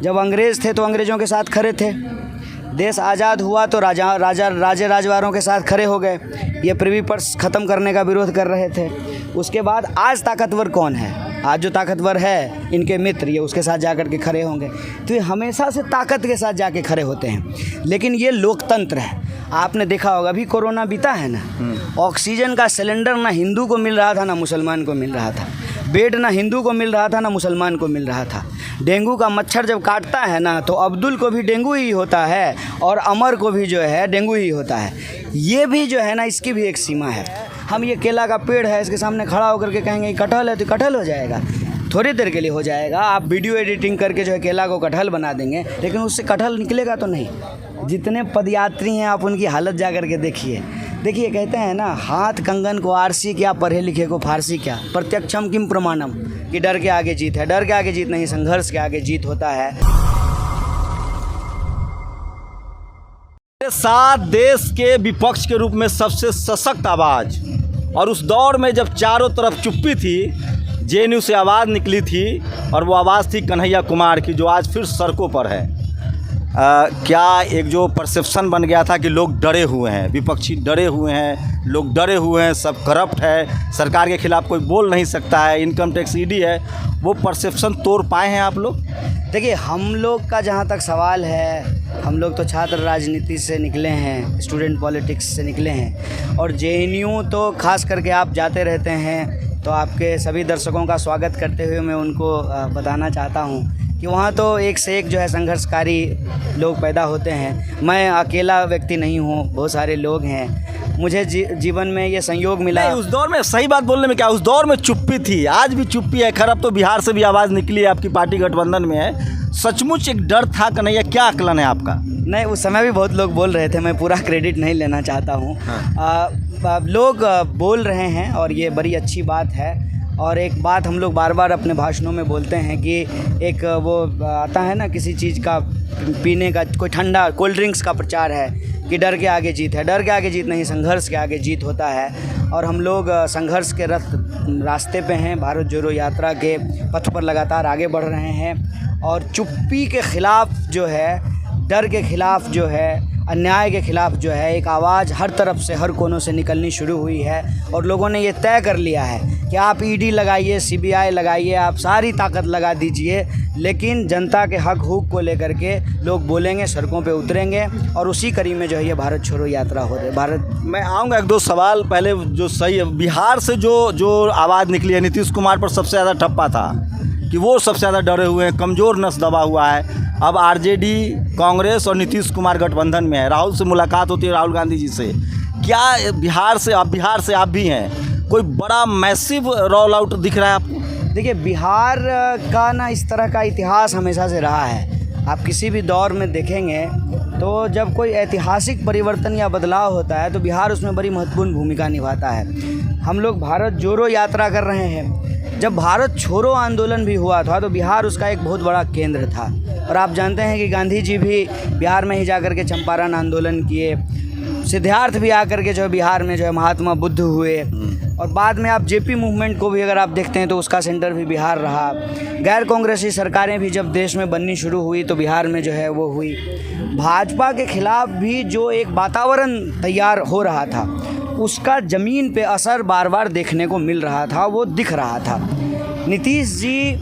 जब अंग्रेज़ थे तो अंग्रेज़ों के साथ खड़े थे, देश आज़ाद हुआ तो राजे राजवारों के साथ खड़े हो गए, ये प्रिवी पर्स ख़त्म करने का विरोध कर रहे थे। उसके बाद आज ताकतवर कौन है? आज जो ताकतवर है इनके मित्र, ये उसके साथ जाकर के खड़े होंगे। तो ये हमेशा से ताकत के साथ जाके खड़े होते हैं, लेकिन ये लोकतंत्र है। आपने देखा होगा अभी कोरोना बीता है ना, ऑक्सीजन का सिलेंडर ना हिंदू को मिल रहा था ना मुसलमान को मिल रहा था, बेड ना हिंदू को मिल रहा था ना मुसलमान को मिल रहा था। डेंगू का मच्छर जब काटता है ना तो अब्दुल को भी डेंगू ही होता है और अमर को भी जो है डेंगू ही होता है। ये भी जो है ना, इसकी भी एक सीमा है। हम ये केला का पेड़ है, इसके सामने खड़ा होकर के कहेंगे कटहल है तो कटहल हो जाएगा, थोड़ी देर के लिए हो जाएगा। आप वीडियो एडिटिंग करके जो है केला को कटहल बना देंगे, लेकिन उससे कटहल निकलेगा तो नहीं। जितने पदयात्री हैं आप उनकी हालत जा कर के देखिए। कहते हैं ना, हाथ कंगन को आरसी क्या, पढ़े लिखे को फारसी क्या, प्रत्यक्षम किम प्रमाणम, कि डर के आगे जीत है। डर के आगे जीत नहीं, संघर्ष के आगे जीत होता है। साथ देश के विपक्ष के रूप में सबसे सशक्त आवाज़, और उस दौर में जब चारों तरफ चुप्पी थी, जेएनयू से आवाज़ निकली थी, और वो आवाज़ थी कन्हैया कुमार की, जो आज फिर सड़कों पर है। क्या एक जो परसेप्शन बन गया था कि लोग डरे हुए हैं, विपक्षी डरे हुए हैं, लोग डरे हुए हैं, सब करप्ट है, सरकार के खिलाफ कोई बोल नहीं सकता है, इनकम टैक्स ईडी है, वो परसेप्शन तोड़ पाए हैं आप लोग? देखिए, हम लोग का जहाँ तक सवाल है, हम लोग तो छात्र राजनीति से निकले हैं, स्टूडेंट पॉलिटिक्स से निकले हैं, और जेएनयू तो खास करके आप जाते रहते हैं, तो आपके सभी दर्शकों का स्वागत करते हुए मैं उनको बताना चाहता हूँ कि वहाँ तो एक से एक जो है संघर्षकारी लोग पैदा होते हैं। मैं अकेला व्यक्ति नहीं हूँ, बहुत सारे लोग हैं। मुझे जीवन में ये संयोग मिला। उस दौर में, सही बात बोलने में क्या, उस दौर में चुप्पी थी, आज भी चुप्पी है। खैर अब तो बिहार से भी आवाज़ निकली है, आपकी पार्टी गठबंधन में है। सचमुच एक डर था कन्हैया, क्या आकलन है आपका? नहीं, उस समय भी बहुत लोग बोल रहे थे, मैं पूरा क्रेडिट नहीं लेना चाहता हूँ। हाँ। लोग बोल रहे हैं और ये बड़ी अच्छी बात है। और एक बात हम लोग बार बार अपने भाषणों में बोलते हैं कि एक वो आता है ना, किसी चीज़ का पीने का, कोई ठंडा कोल्ड ड्रिंक्स का प्रचार है कि डर के आगे जीत है। डर के आगे जीत नहीं, संघर्ष के आगे जीत होता है। और हम लोग संघर्ष के रास्ते पे हैं, भारत जोड़ो यात्रा के पथ पर लगातार आगे बढ़ रहे हैं। और चुप्पी के ख़िलाफ़ जो है, डर के ख़िलाफ़ जो है, अन्याय के ख़िलाफ़ जो है, एक आवाज़ हर तरफ से, हर कोनों से निकलनी शुरू हुई है। और लोगों ने ये तय कर लिया है कि आप ईडी लगाइए, सीबीआई लगाइए, आप सारी ताकत लगा दीजिए, लेकिन जनता के हक हुक को लेकर के लोग बोलेंगे, सड़कों पे उतरेंगे। और उसी कड़ी में जो है ये भारत छोड़ो यात्रा हो रही है। मैं आऊँगा, एक दो सवाल पहले जो सही है। बिहार से जो आवाज़ निकली है, नीतीश कुमार पर सबसे ज़्यादा ठप्पा था कि वो सबसे ज़्यादा डरे हुए हैं, कमज़ोर नस दबा हुआ है। अब आरजेडी, कांग्रेस और नीतीश कुमार गठबंधन में है। राहुल से मुलाकात होती है, राहुल गांधी जी से। क्या बिहार से आप भी हैं, कोई बड़ा मैसिव रोल आउट दिख रहा है आपको? देखिए, बिहार का ना इस तरह का इतिहास हमेशा से रहा है। आप किसी भी दौर में देखेंगे तो जब कोई ऐतिहासिक परिवर्तन या बदलाव होता है तो बिहार उसमें बड़ी महत्वपूर्ण भूमिका निभाता है। हम लोग भारत जोड़ो यात्रा कर रहे हैं। जब भारत छोड़ो आंदोलन भी हुआ था तो बिहार उसका एक बहुत बड़ा केंद्र था। और आप जानते हैं कि गांधी जी भी बिहार में ही जाकर के चंपारण आंदोलन किए। सिद्धार्थ भी आकर के जो है बिहार में जो है महात्मा बुद्ध हुए। और बाद में आप जेपी मूवमेंट को भी अगर आप देखते हैं तो उसका सेंटर भी बिहार रहा। गैर कांग्रेसी सरकारें भी जब देश में बननी शुरू हुई तो बिहार में जो है वो हुई। भाजपा के खिलाफ भी जो एक वातावरण तैयार हो रहा था उसका ज़मीन पे असर बार बार देखने को मिल रहा था, वो दिख रहा था। नीतीश जी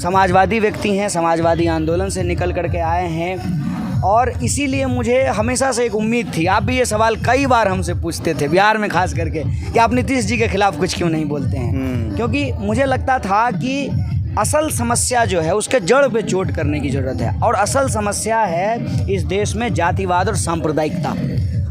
समाजवादी व्यक्ति हैं, समाजवादी आंदोलन से निकल करके आए हैं। और इसीलिए मुझे हमेशा से एक उम्मीद थी, आप भी ये सवाल कई बार हमसे पूछते थे बिहार में खास करके, कि आप नीतीश जी के खिलाफ कुछ क्यों नहीं बोलते हैं। क्योंकि मुझे लगता था कि असल समस्या जो है उसके जड़ पे चोट करने की ज़रूरत है। और असल समस्या है इस देश में जातिवाद और सांप्रदायिकता।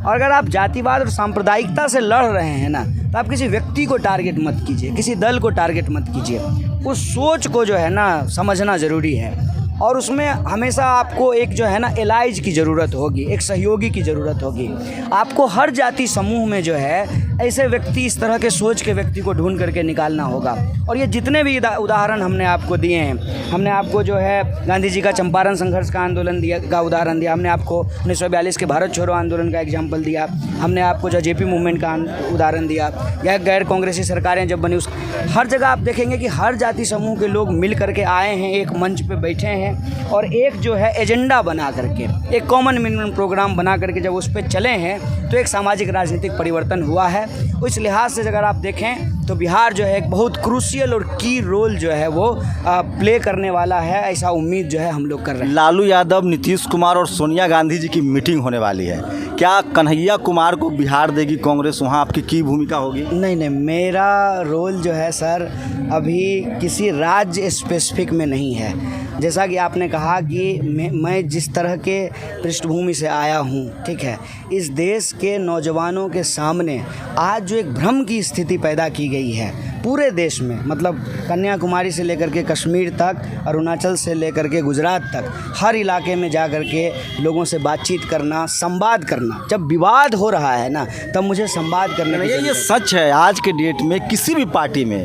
और अगर आप जातिवाद और सांप्रदायिकता से लड़ रहे हैं ना, तो आप किसी व्यक्ति को टारगेट मत कीजिए, किसी दल को टारगेट मत कीजिए। उस सोच को जो है ना समझना ज़रूरी है। और उसमें हमेशा आपको एक जो है ना एलाइज की ज़रूरत होगी, एक सहयोगी की ज़रूरत होगी। आपको हर जाति समूह में जो है ऐसे व्यक्ति, इस तरह के सोच के व्यक्ति को ढूंढ करके निकालना होगा। और ये जितने भी उदाहरण हमने आपको दिए हैं, हमने आपको जो है गांधी जी का चंपारण संघर्ष का आंदोलन का उदाहरण दिया, हमने आपको 1942 के भारत छोड़ो आंदोलन का एग्जाम्पल दिया, हमने आपको जो जेपी मूवमेंट का उदाहरण दिया, या गैर कांग्रेसी सरकारें जब बनी, उस हर जगह आप देखेंगे कि हर जाति समूह के लोग मिल करके आए हैं, एक मंच पे बैठे हैं और एक जो है एजेंडा बना करके, एक कॉमन मिनिमम प्रोग्राम बना करके जब उस पर चले हैं तो एक सामाजिक राजनीतिक परिवर्तन हुआ है। उस लिहाज से अगर आप देखें तो बिहार जो है एक बहुत क्रूशियल और की रोल जो है वो प्ले करने वाला है, ऐसा उम्मीद जो है हम लोग कर रहे हैं। लालू यादव, नीतीश कुमार और सोनिया गांधी जी की मीटिंग होने वाली है, क्या कन्हैया कुमार को बिहार देगी कांग्रेस? वहाँ आपकी भूमिका होगी? नहीं, मेरा रोल जो है सर अभी किसी राज्य स्पेसिफिक में नहीं है। जैसा कि आपने कहा कि मैं जिस तरह के पृष्ठभूमि से आया हूँ, ठीक है, इस देश के नौजवानों के सामने आज जो एक भ्रम की स्थिति पैदा की गई है पूरे देश में, मतलब कन्याकुमारी से लेकर के कश्मीर तक, अरुणाचल से लेकर के गुजरात तक, हर इलाके में जा कर के लोगों से बातचीत करना, संवाद करना। जब विवाद हो रहा है ना, तब मुझे संवाद करने की ये सच है। आज के डेट में किसी भी पार्टी में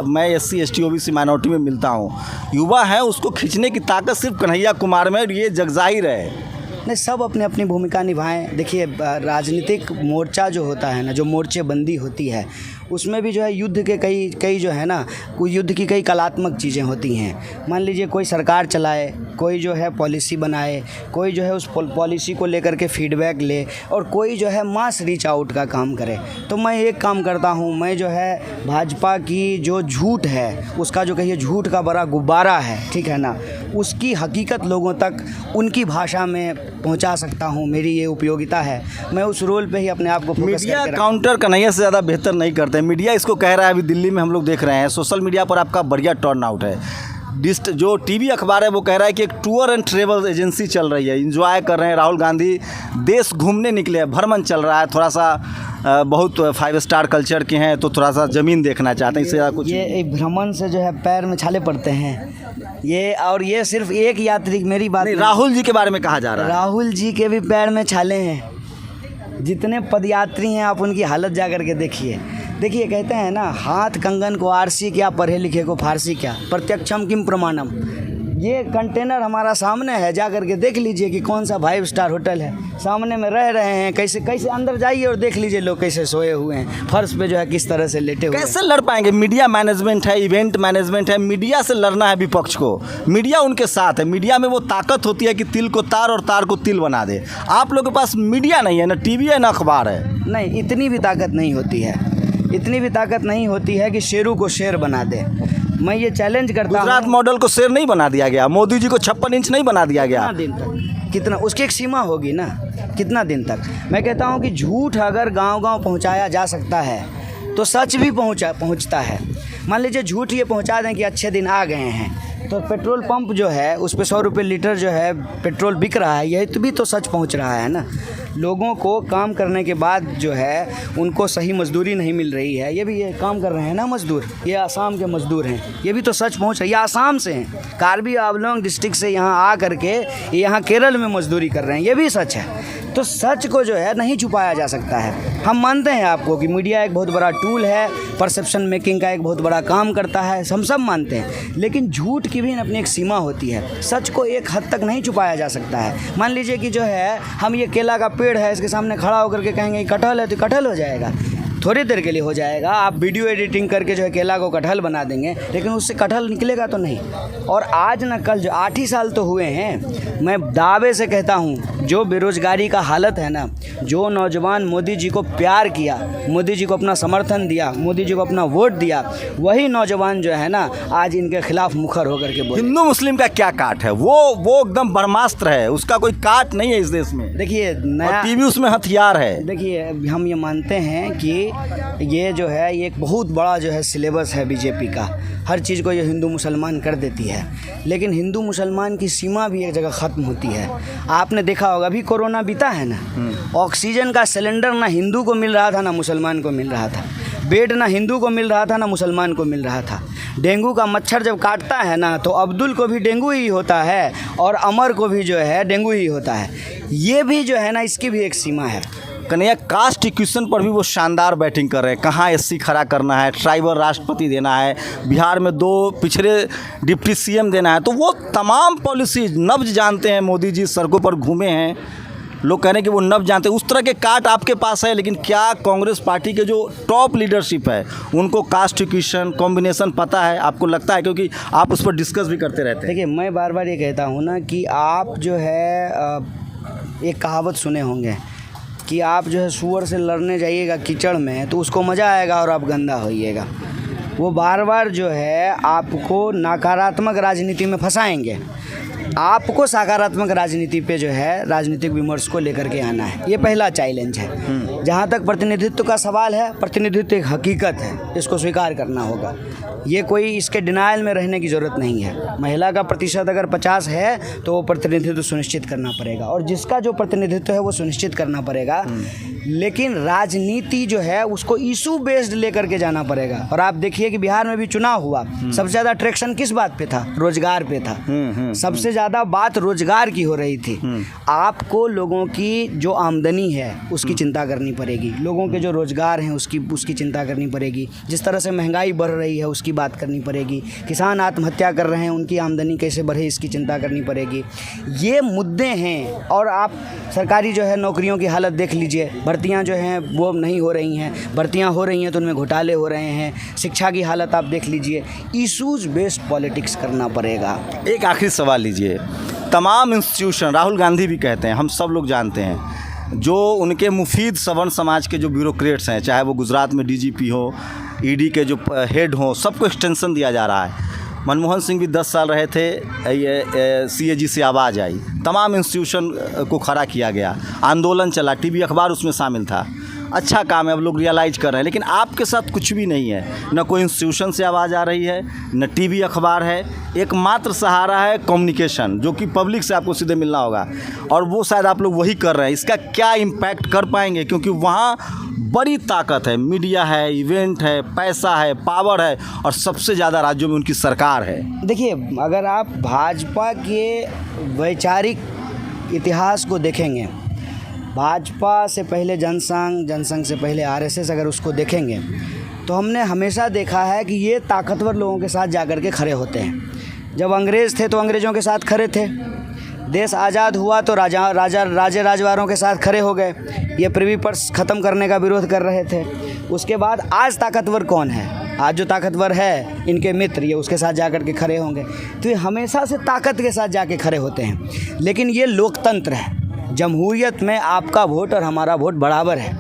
मैं SC ST OBC माइनॉरिटी में मिलता हूँ, युवा है, उसको खींचने की ताकत सिर्फ कन्हैया कुमार में, और ये जगजाहिर है। नहीं, सब अपनी अपनी भूमिका निभाएं। देखिए, राजनीतिक मोर्चा जो होता है ना, जो मोर्चेबंदी होती है, उसमें भी जो है युद्ध के कई जो है ना, कोई युद्ध की कई कलात्मक चीज़ें होती हैं। मान लीजिए कोई सरकार चलाए, कोई जो है पॉलिसी बनाए, कोई जो है उस पॉलिसी को लेकर के फीडबैक ले, और कोई जो है मास रीच आउट का काम करे। तो मैं एक काम करता हूँ, मैं जो है भाजपा की जो झूठ है, उसका जो कहिए झूठ का बड़ा गुब्बारा है, ठीक है ना, उसकी हकीकत लोगों तक उनकी भाषा में पहुंचा सकता हूं। मेरी ये उपयोगिता है, मैं उस रोल पे ही अपने आप को फोकस मीडिया काउंटर कन्हैया से ज़्यादा बेहतर नहीं करते। मीडिया इसको कह रहा है, अभी दिल्ली में हम लोग देख रहे हैं, सोशल मीडिया पर आपका बढ़िया टर्न आउट है। जो TV अखबार है वो कह रहा है कि एक टूर एंड ट्रेवल एजेंसी चल रही है, एंजॉय कर रहे हैं, राहुल गांधी देश घूमने निकले हैं, भ्रमण चल रहा है, थोड़ा सा बहुत 5 स्टार कल्चर के हैं तो थोड़ा सा ज़मीन देखना चाहते हैं, इससे कुछ। ये भ्रमण से जो है पैर में छाले पड़ते हैं ये, और ये सिर्फ एक यात्री, मेरी बात नहीं, राहुल जी के बारे में कहा जा रहा है। राहुल जी के भी पैर में छाले हैं। जितने पदयात्री हैं आप उनकी हालत जा कर के देखिए। कहते हैं ना, हाथ कंगन को आरसी क्या, पढ़े लिखे को फारसी क्या, प्रत्यक्षम किम प्रमाणम। ये कंटेनर हमारा सामने है, जा कर के देख लीजिए कि कौन सा 5 स्टार होटल है, सामने में रह रहे हैं, कैसे अंदर जाइए और देख लीजिए लोग कैसे सोए हुए हैं, फर्श पे जो है किस तरह से लेटे हुए हैं। कैसे लड़ पाएंगे? मीडिया मैनेजमेंट है, इवेंट मैनेजमेंट है, मीडिया से लड़ना है विपक्ष को, मीडिया उनके साथ है। मीडिया में वो ताकत होती है कि तिल को तार और तार को तिल बना दे। आप लोगों के पास मीडिया नहीं है, ना TV है ना अखबार है। नहीं, इतनी भी ताकत नहीं होती है, इतनी भी ताकत नहीं होती है कि शेरू को शेर बना दे। मैं ये चैलेंज करता हूँ, गुजरात मॉडल को शेर नहीं बना दिया गया, मोदी जी को 56 इंच नहीं बना दिया गया। कितना दिन तक, कितना, उसकी एक सीमा होगी ना, कितना दिन तक। मैं कहता हूँ कि झूठ अगर गांव-गांव पहुँचाया जा सकता है तो सच भी पहुँचता है। मान लीजिए झूठ ये पहुँचा दें कि अच्छे दिन आ गए हैं, तो पेट्रोल पंप जो है उस पर 100 रुपये लीटर जो है पेट्रोल बिक रहा है, यही तो भी तो सच पहुंच रहा है ना। लोगों को काम करने के बाद जो है उनको सही मजदूरी नहीं मिल रही है, ये भी ये काम कर रहे हैं ना मजदूर, ये आसाम के मजदूर हैं, ये भी तो सच पहुंच रही है। ये आसाम से हैं, कार्बी आंवलोंग डिस्ट्रिक्ट से यहाँ आ करके यहाँ केरल में मजदूरी कर रहे हैं, ये भी सच है। तो सच को जो है नहीं छुपाया जा सकता है। हम मानते हैं आपको कि मीडिया एक बहुत बड़ा टूल है, परसेप्शन मेकिंग का एक बहुत बड़ा काम करता है, हम सब मानते हैं, लेकिन झूठ की भी अपनी एक सीमा होती है। सच को एक हद तक नहीं छुपाया जा सकता है। मान लीजिए कि जो है हम ये केला का पेड़ है, इसके सामने खड़ा होकर के कहेंगे कटहल है, तो कटहल हो जाएगा, थोड़ी देर के लिए हो जाएगा। आप वीडियो एडिटिंग करके जो है केला को कटहल बना देंगे, लेकिन उससे कटहल निकलेगा तो नहीं। और आज न कल जो 8 ही साल तो हुए हैं, मैं दावे से कहता हूँ जो बेरोजगारी का हालत है ना, जो नौजवान मोदी जी को प्यार किया, मोदी जी को अपना समर्थन दिया, मोदी जी को अपना वोट दिया, वही नौजवान जो है ना आज इनके खिलाफ मुखर होकर के बोले। हिंदू मुस्लिम का क्या काट है? वो एकदम ब्रह्मास्त्र है, उसका कोई काट नहीं है इस देश में। देखिए नया TV उसमें हथियार है। देखिए हम ये मानते हैं कि ये जो है ये एक बहुत बड़ा जो है सिलेबस है बीजेपी का, हर चीज़ को ये हिंदू मुसलमान कर देती है, लेकिन हिंदू मुसलमान की सीमा भी एक जगह ख़त्म होती है। आपने देखा होगा अभी कोरोना बीता है ना, ऑक्सीजन का सिलेंडर ना हिंदू को मिल रहा था ना मुसलमान को मिल रहा था, बेड ना हिंदू को मिल रहा था ना मुसलमान को मिल रहा था। डेंगू का मच्छर जब काटता है ना तो अब्दुल को भी डेंगू ही होता है और अमर को भी जो है डेंगू ही होता है। ये भी जो है ना इसकी भी एक सीमा है। कन्हैया कास्ट इक्वेशन पर भी वो शानदार बैटिंग कर रहे हैं। कहाँ एससी खड़ा करना है, ट्राइबल राष्ट्रपति देना है, बिहार में 2 पिछड़े डिप्टी सीएम देना है, तो वो तमाम पॉलिसीज नब्ज जानते हैं। मोदी जी सड़कों पर घूमे हैं, लोग कह रहे हैं कि वो नब्ज जानते हैं। उस तरह के काट आपके पास है, लेकिन क्या कांग्रेस पार्टी के जो टॉप लीडरशिप है उनको कास्ट इक्वेशन कॉम्बिनेशन पता है? आपको लगता है, क्योंकि आप उस पर डिस्कस भी करते रहते हैं। देखिए, मैं बार बार ये कहता हूँ ना कि आप जो है एक कहावत सुने होंगे कि आप जो है सूअर से लड़ने जाइएगा कीचड़ में तो उसको मज़ा आएगा और आप गंदा होइएगा। वो बार बार जो है आपको नकारात्मक राजनीति में फंसाएंगे। आपको सकारात्मक राजनीति पे जो है राजनीतिक विमर्श को लेकर के आना है। ये पहला चैलेंज है। जहाँ तक प्रतिनिधित्व का सवाल है, प्रतिनिधित्व एक हकीकत है, इसको स्वीकार करना होगा। ये कोई इसके डिनायल में रहने की ज़रूरत नहीं है। महिला का प्रतिशत अगर 50 है तो वो प्रतिनिधित्व सुनिश्चित करना पड़ेगा, और जिसका जो प्रतिनिधित्व है वो सुनिश्चित करना पड़ेगा। लेकिन राजनीति जो है उसको इशू बेस्ड लेकर के जाना पड़ेगा। और आप देखिए कि बिहार में भी चुनाव हुआ, सबसे ज़्यादा अट्रैक्शन किस बात पे था? रोजगार पे था। सबसे ज़्यादा बात रोजगार की हो रही थी। आपको लोगों की जो आमदनी है उसकी चिंता करनी पड़ेगी, लोगों के जो रोजगार हैं उसकी चिंता करनी पड़ेगी। जिस तरह से महंगाई बढ़ रही है उसकी बात करनी पड़ेगी। किसान आत्महत्या कर रहे हैं, उनकी आमदनी कैसे बढ़े इसकी चिंता करनी पड़ेगी। ये मुद्दे हैं। और आप सरकारी जो है नौकरियों की हालत देख लीजिए, भर्तियां जो हैं वो नहीं हो रही हैं, भर्तियां हो रही हैं तो उनमें घोटाले हो रहे हैं। शिक्षा की हालत आप देख लीजिए। इशूज़ बेस्ड पॉलिटिक्स करना पड़ेगा। एक आखिरी सवाल लीजिए, तमाम इंस्टीट्यूशन, राहुल गांधी भी कहते हैं, हम सब लोग जानते हैं, जो उनके मुफीद सवर्ण समाज के जो ब्यूरोक्रेट्स हैं, चाहे वो गुजरात में डीजीपी हो, ईडी के जो हेड हों, सबको एक्सटेंशन दिया जा रहा है। मनमोहन सिंह भी 10 साल रहे थे, सीएजी से आवाज़ आई, तमाम इंस्टीट्यूशन को खड़ा किया गया, आंदोलन चला, टीवी अखबार उसमें शामिल था। अच्छा काम है, अब लोग रियलाइज़ कर रहे हैं। लेकिन आपके साथ कुछ भी नहीं है, न कोई इंस्टीट्यूशन से आवाज़ आ रही है, न टीवी अखबार है। एकमात्र सहारा है कम्युनिकेशन, जो कि पब्लिक से आपको सीधे मिलना होगा, और वो शायद आप लोग वही कर रहे हैं। इसका क्या इम्पैक्ट कर पाएंगे? क्योंकि वहाँ बड़ी ताकत है, मीडिया है, इवेंट है, पैसा है, पावर है, और सबसे ज़्यादा राज्यों में उनकी सरकार है। देखिए, अगर आप भाजपा के वैचारिक इतिहास को देखेंगे, भाजपा से पहले जनसंघ, जनसंघ से पहले आरएसएस, अगर उसको देखेंगे तो हमने हमेशा देखा है कि ये ताकतवर लोगों के साथ जाकर के खड़े होते हैं। जब अंग्रेज़ थे तो अंग्रेज़ों के साथ खड़े थे, देश आज़ाद हुआ तो राजवारों के साथ खड़े हो गए, ये प्रिवी पर्स ख़त्म करने का विरोध कर रहे थे। उसके बाद आज ताकतवर कौन है? आज जो ताकतवर है इनके मित्र, ये उसके साथ जाकर के खड़े होंगे। तो ये हमेशा से ताकत के साथ जाके खड़े होते हैं। लेकिन ये लोकतंत्र है, जमहूरियत में आपका वोट और हमारा वोट बराबर है।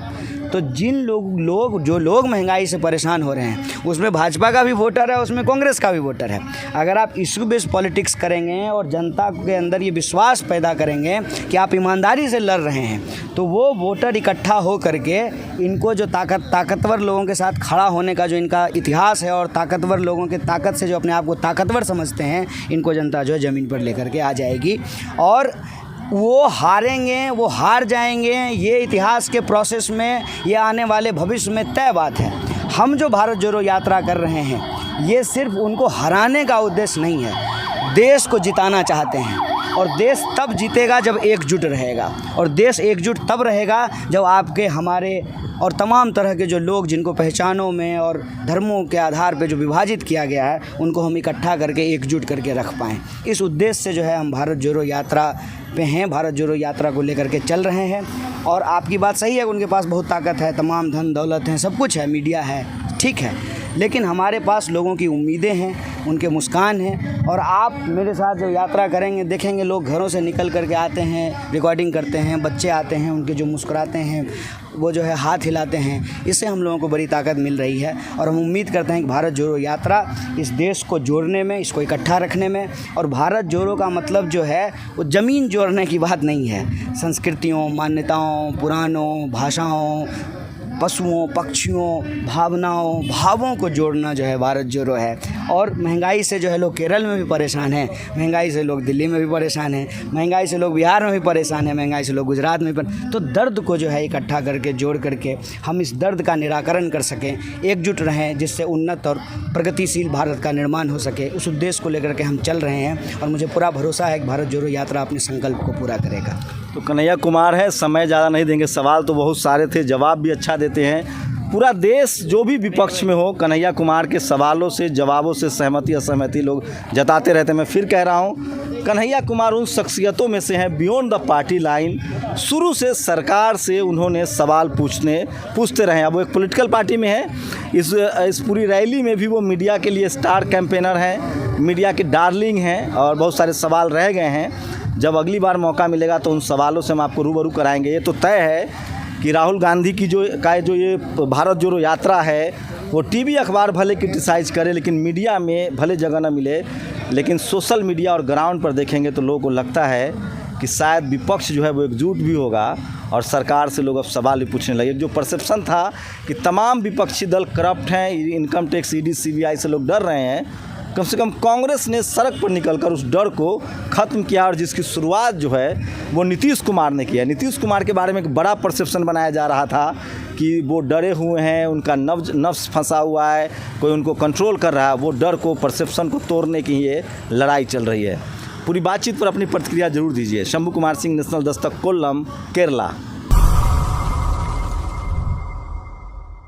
तो जिन जो लोग महंगाई से परेशान हो रहे हैं, उसमें भाजपा का भी वोटर है, उसमें कांग्रेस का भी वोटर है। अगर आप इशू बेस्ड पॉलिटिक्स करेंगे और जनता के अंदर ये विश्वास पैदा करेंगे कि आप ईमानदारी से लड़ रहे हैं, तो वो वोटर इकट्ठा हो करके इनको जो ताकतवर लोगों के साथ खड़ा होने का जो इनका इतिहास है, और ताकतवर लोगों के ताकत से जो अपने आप को ताकतवर समझते हैं, इनको जनता जो है ज़मीन पर लेकर के आ जाएगी। और वो हारेंगे, वो हार जाएंगे, ये इतिहास के प्रोसेस में, ये आने वाले भविष्य में तय बात है। हम जो भारत जोड़ो यात्रा कर रहे हैं, ये सिर्फ उनको हराने का उद्देश्य नहीं है, देश को जिताना चाहते हैं। और देश तब जीतेगा जब एकजुट रहेगा, और देश एकजुट तब रहेगा जब आपके, हमारे और तमाम तरह के जो लोग जिनको पहचानों में और धर्मों के आधार पे जो विभाजित किया गया है, उनको हम इकट्ठा करके एकजुट करके रख पाएँ। इस उद्देश्य से जो है हम भारत जोड़ो यात्रा पे हैं, भारत जोड़ो यात्रा को लेकर के चल रहे हैं। और आपकी बात सही है, उनके पास बहुत ताकत है, तमाम धन दौलत है, सब कुछ है, मीडिया है, ठीक है। लेकिन हमारे पास लोगों की उम्मीदें हैं, उनके मुस्कान हैं। और आप मेरे साथ जो यात्रा करेंगे, देखेंगे लोग घरों से निकल करके आते हैं, रिकॉर्डिंग करते हैं, बच्चे आते हैं, उनके जो मुस्कुराते हैं, वो जो है हाथ हिलाते हैं, इससे हम लोगों को बड़ी ताकत मिल रही है। और हम उम्मीद करते हैं कि भारत जोड़ो यात्रा इस देश को जोड़ने में, इसको इकट्ठा रखने में, और भारत जोड़ो का मतलब जो है वो ज़मीन जोड़ने की बात नहीं है, संस्कृतियों, मान्यताओं, पुराणों, भाषाओं, पशुओं, पक्षियों, भावनाओं, भावों को जोड़ना जो है भारत जोड़ो है। और महंगाई से जो है लोग केरल में भी परेशान हैं, महंगाई से लोग दिल्ली में भी परेशान हैं, महंगाई से लोग बिहार में भी परेशान हैं, महंगाई से लोग गुजरात में भी तो दर्द को जो है इकट्ठा करके, जोड़ करके हम इस दर्द का निराकरण कर सकें, एकजुट रहें, जिससे उन्नत और प्रगतिशील भारत का निर्माण हो सके। उस उद्देश्य को लेकर के हम चल रहे हैं, और मुझे पूरा भरोसा है कि भारत जोड़ो यात्रा अपने संकल्प को पूरा करेगा। तो कन्हैया कुमार है, समय ज़्यादा नहीं देंगे, सवाल तो बहुत सारे थे, जवाब भी अच्छा देते हैं। पूरा देश जो भी विपक्ष में हो, कन्हैया कुमार के सवालों से जवाबों से सहमति असहमति लोग जताते रहते हैं। मैं फिर कह रहा हूँ, कन्हैया कुमार उन शख्सियतों में से हैं बियॉन्ड द पार्टी लाइन, शुरू से सरकार से उन्होंने सवाल पूछते रहे। अब वो एक पॉलिटिकल पार्टी में है, इस पूरी रैली में भी वो मीडिया के लिए स्टार कैंपेनर हैं, मीडिया के डार्लिंग हैं और बहुत सारे सवाल रह गए हैं। जब अगली बार मौका मिलेगा तो उन सवालों से हम आपको रूबरू कराएंगे। ये तो तय है कि राहुल गांधी की जो ये भारत जोड़ो यात्रा है, वो टीवी अखबार भले क्रिटिसाइज़ करे लेकिन मीडिया में भले जगह न मिले, लेकिन सोशल मीडिया और ग्राउंड पर देखेंगे तो लोगों को लगता है कि शायद विपक्ष जो है वो एकजुट भी होगा और सरकार से लोग अब सवाल भी पूछने लगे। जो परसेप्शन था कि तमाम विपक्षी दल करप्ट हैं, इनकम टैक्स ईडी सीबीआई से लोग डर रहे हैं, कम से कम कांग्रेस ने सड़क पर निकलकर उस डर को ख़त्म किया और जिसकी शुरुआत जो है वो नीतीश कुमार ने किया। नीतीश कुमार के बारे में एक बड़ा परसेप्शन बनाया जा रहा था कि वो डरे हुए हैं, उनका नफ्स फंसा हुआ है, कोई उनको कंट्रोल कर रहा है। वो डर को, परसेप्शन को तोड़ने की ये लड़ाई चल रही है। पूरी बातचीत पर अपनी प्रतिक्रिया जरूर दीजिए। शंभू कुमार सिंह, नेशनल दस्तक, कोल्लम, केरला।